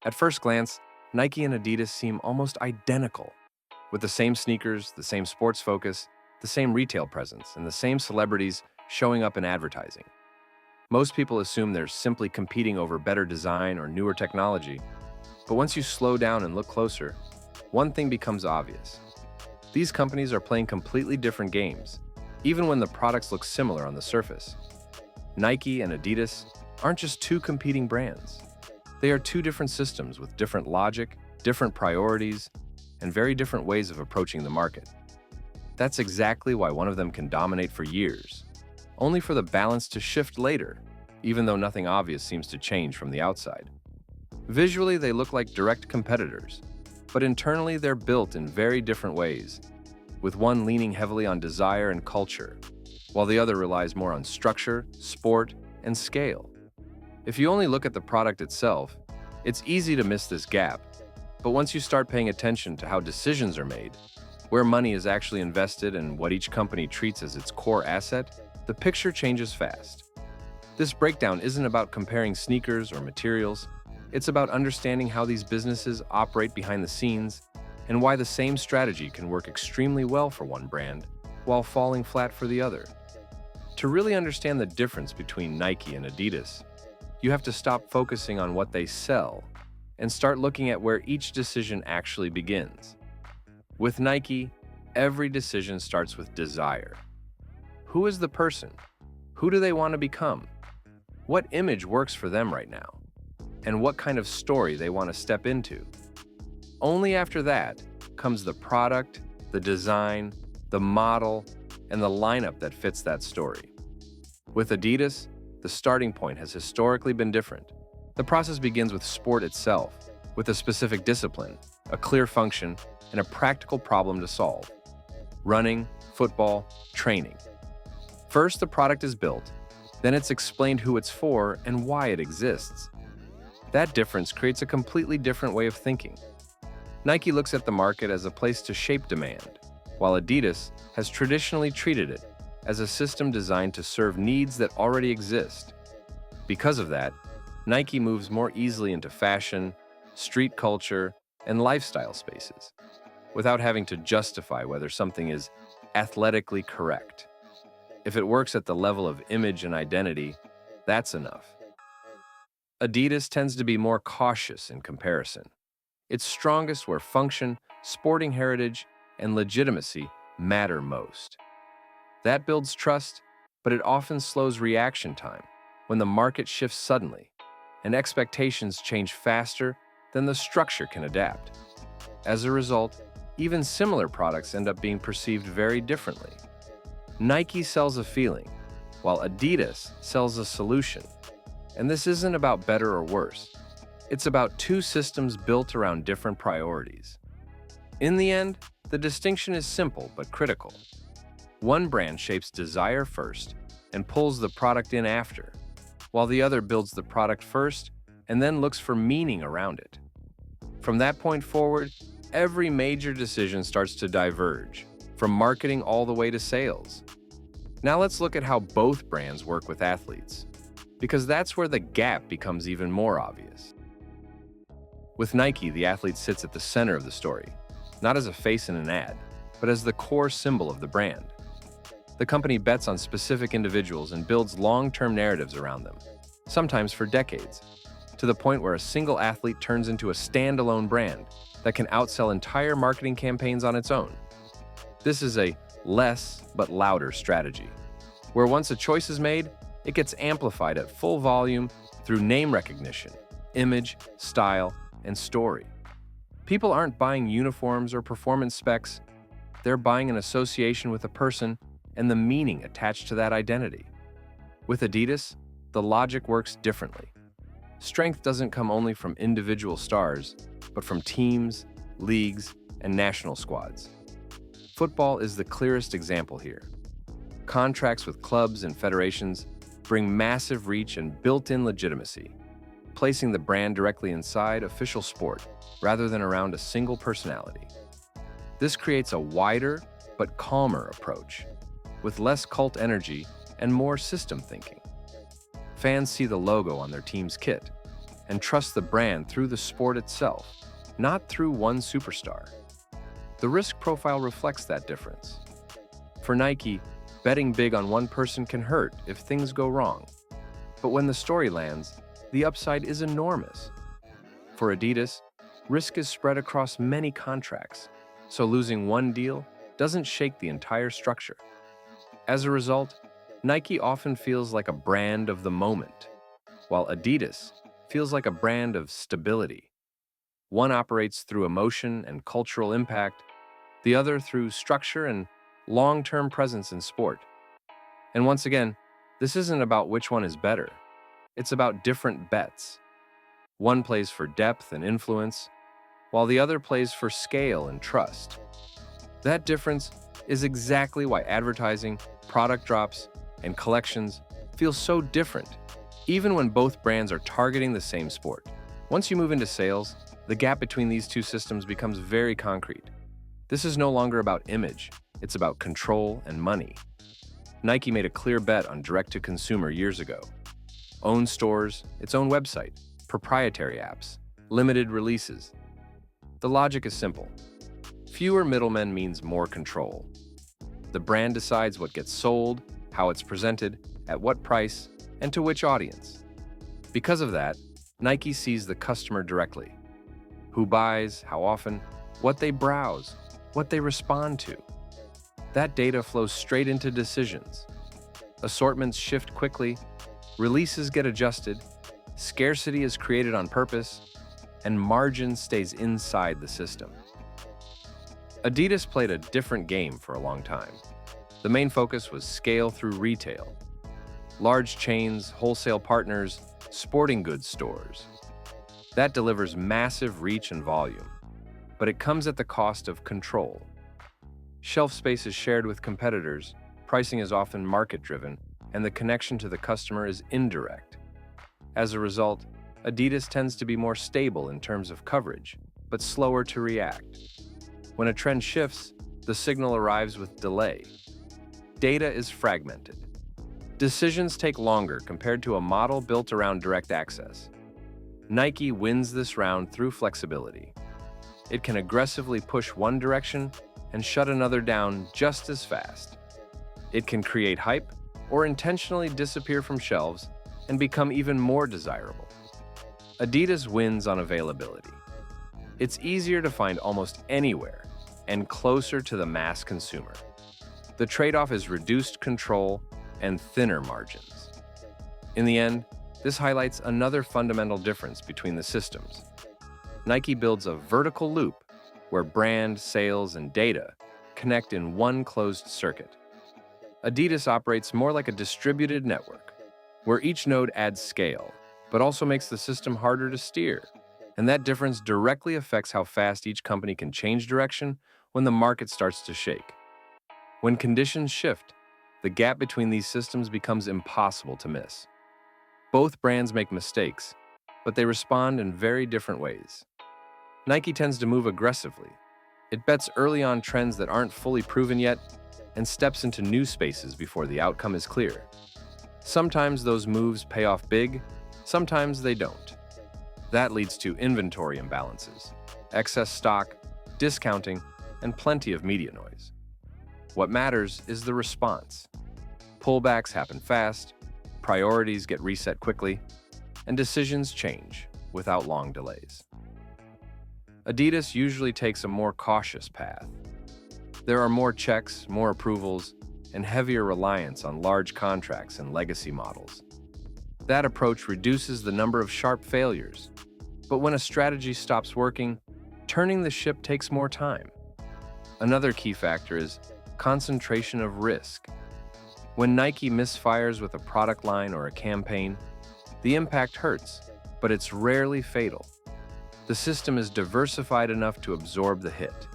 At first glance, Nike and Adidas seem almost identical, with the same sneakers, the same sports focus, the same retail presence, and the same celebrities showing up in advertising. Most people assume they're simply competing over better design or newer technology, but once you slow down and look closer, one thing becomes obvious. These companies are playing completely different games, even when the products look similar on the surface. Nike and Adidas aren't just two competing brands. They are two different systems with different logic, different priorities, and very different ways of approaching the market. That's exactly why one of them can dominate for years, only for the balance to shift later, even though nothing obvious seems to change from the outside. Visually, they look like direct competitors, but internally they're built in very different ways, with one leaning heavily on desire and culture, while the other relies more on structure, sport, and scale. If you only look at the product itself, it's easy to miss this gap, but once you start paying attention to how decisions are made, where money is actually invested and what each company treats as its core asset, the picture changes fast. This breakdown isn't about comparing sneakers or materials. It's about understanding how these businesses operate behind the scenes and why the same strategy can work extremely well for one brand while falling flat for the other. To really understand the difference between Nike and Adidas, you have to stop focusing on what they sell and start looking at where each decision actually begins. With Nike, every decision starts with desire. Who is the person? Who do they want to become? What image works for them right now? And what kind of story they want to step into. Only after that comes the product, the design, the model, and the lineup that fits that story. With Adidas, the starting point has historically been different. The process begins with sport itself, with a specific discipline, a clear function, and a practical problem to solve. Running, football, training. First, the product is built, then it's explained who it's for and why it exists. That difference creates a completely different way of thinking. Nike looks at the market as a place to shape demand, while Adidas has traditionally treated it as a system designed to serve needs that already exist. Because of that, Nike moves more easily into fashion, street culture, and lifestyle spaces, without having to justify whether something is athletically correct. If it works at the level of image and identity, that's enough. Adidas tends to be more cautious in comparison. It's strongest where function, sporting heritage, and legitimacy matter most. That builds trust, but it often slows reaction time when the market shifts suddenly and expectations change faster than the structure can adapt. As a result, even similar products end up being perceived very differently. Nike sells a feeling, while Adidas sells a solution. And this isn't about better or worse. It's about two systems built around different priorities. In the end, the distinction is simple but critical. One brand shapes desire first and pulls the product in after, while the other builds the product first and then looks for meaning around it. From that point forward, every major decision starts to diverge, from marketing all the way to sales. Now let's look at how both brands work with athletes, because that's where the gap becomes even more obvious. With Nike, the athlete sits at the center of the story, not as a face in an ad, but as the core symbol of the brand. The company bets on specific individuals and builds long-term narratives around them, sometimes for decades, to the point where a single athlete turns into a standalone brand that can outsell entire marketing campaigns on its own. This is a less but louder strategy, where once a choice is made, it gets amplified at full volume through name recognition, image, style, and story. People aren't buying uniforms or performance specs, they're buying an association with a person and the meaning attached to that identity. With Adidas, the logic works differently. Strength doesn't come only from individual stars, but from teams, leagues, and national squads. Football is the clearest example here. Contracts with clubs and federations bring massive reach and built-in legitimacy, placing the brand directly inside official sport rather than around a single personality. This creates a wider but calmer approach, with less cult energy and more system thinking. Fans see the logo on their team's kit, and trust the brand through the sport itself, not through one superstar. The risk profile reflects that difference. For Nike, betting big on one person can hurt if things go wrong. But when the story lands, the upside is enormous. For Adidas, risk is spread across many contracts, so losing one deal doesn't shake the entire structure. As a result, Nike often feels like a brand of the moment, while Adidas feels like a brand of stability. One operates through emotion and cultural impact, the other through structure and long-term presence in sport. And once again, this isn't about which one is better. It's about different bets. One plays for depth and influence, while the other plays for scale and trust. That difference is exactly why advertising, product drops, and collections feel so different, even when both brands are targeting the same sport. Once you move into sales, the gap between these two systems becomes very concrete. This is no longer about image, it's about control and money. Nike made a clear bet on direct-to-consumer years ago. Own stores, its own website, proprietary apps, limited releases. The logic is simple. Fewer middlemen means more control. The brand decides what gets sold, how it's presented, at what price, and to which audience. Because of that, Nike sees the customer directly. Who buys, how often, what they browse, what they respond to. That data flows straight into decisions. Assortments shift quickly, releases get adjusted, scarcity is created on purpose, and margin stays inside the system. Adidas played a different game for a long time. The main focus was scale through retail. Large chains, wholesale partners, sporting goods stores. That delivers massive reach and volume, but it comes at the cost of control. Shelf space is shared with competitors, pricing is often market-driven, and the connection to the customer is indirect. As a result, Adidas tends to be more stable in terms of coverage, but slower to react. When a trend shifts, the signal arrives with delay. Data is fragmented. Decisions take longer compared to a model built around direct access. Nike wins this round through flexibility. It can aggressively push one direction and shut another down just as fast. It can create hype or intentionally disappear from shelves and become even more desirable. Adidas wins on availability. It's easier to find almost anywhere and closer to the mass consumer. The trade-off is reduced control and thinner margins. In the end, this highlights another fundamental difference between the systems. Nike builds a vertical loop where brand, sales, and data connect in one closed circuit. Adidas operates more like a distributed network, where each node adds scale, but also makes the system harder to steer. And that difference directly affects how fast each company can change direction when the market starts to shake. When conditions shift, the gap between these systems becomes impossible to miss. Both brands make mistakes, but they respond in very different ways. Nike tends to move aggressively. It bets early on trends that aren't fully proven yet and steps into new spaces before the outcome is clear. Sometimes those moves pay off big, sometimes they don't. That leads to inventory imbalances, excess stock, discounting, and plenty of media noise. What matters is the response. Pullbacks happen fast, priorities get reset quickly, and decisions change without long delays. Adidas usually takes a more cautious path. There are more checks, more approvals, and heavier reliance on large contracts and legacy models. That approach reduces the number of sharp failures, but when a strategy stops working, turning the ship takes more time. Another key factor is concentration of risk. When Nike misfires with a product line or a campaign, the impact hurts, but it's rarely fatal. The system is diversified enough to absorb the hit.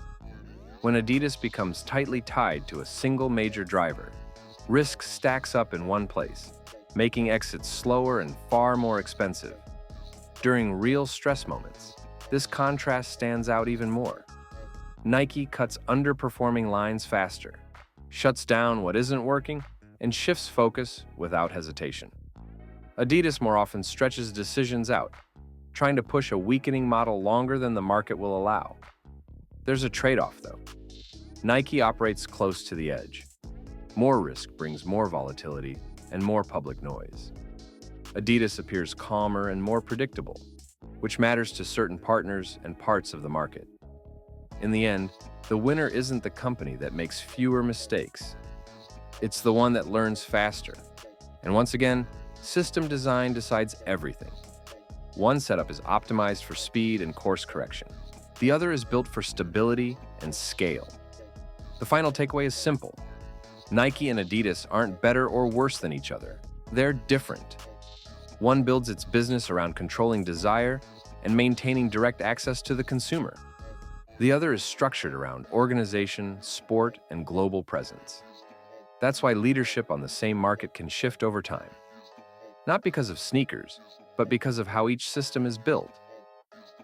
When Adidas becomes tightly tied to a single major driver, risk stacks up in one place, making exits slower and far more expensive. During real stress moments, this contrast stands out even more. Nike cuts underperforming lines faster, shuts down what isn't working, and shifts focus without hesitation. Adidas more often stretches decisions out, trying to push a weakening model longer than the market will allow. There's a trade-off, though. Nike operates close to the edge. More risk brings more volatility and more public noise. Adidas appears calmer and more predictable, which matters to certain partners and parts of the market. In the end, the winner isn't the company that makes fewer mistakes. It's the one that learns faster. And once again, system design decides everything. One setup is optimized for speed and course correction. The other is built for stability and scale. The final takeaway is simple. Nike and Adidas aren't better or worse than each other. They're different. One builds its business around controlling desire and maintaining direct access to the consumer. The other is structured around organization, sport, and global presence. That's why leadership on the same market can shift over time. Not because of sneakers, but because of how each system is built.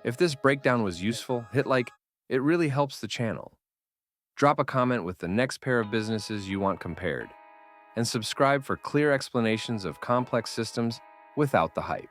If this breakdown was useful, hit like. It really helps the channel. Drop a comment with the next pair of businesses you want compared, and subscribe for clear explanations of complex systems without the hype.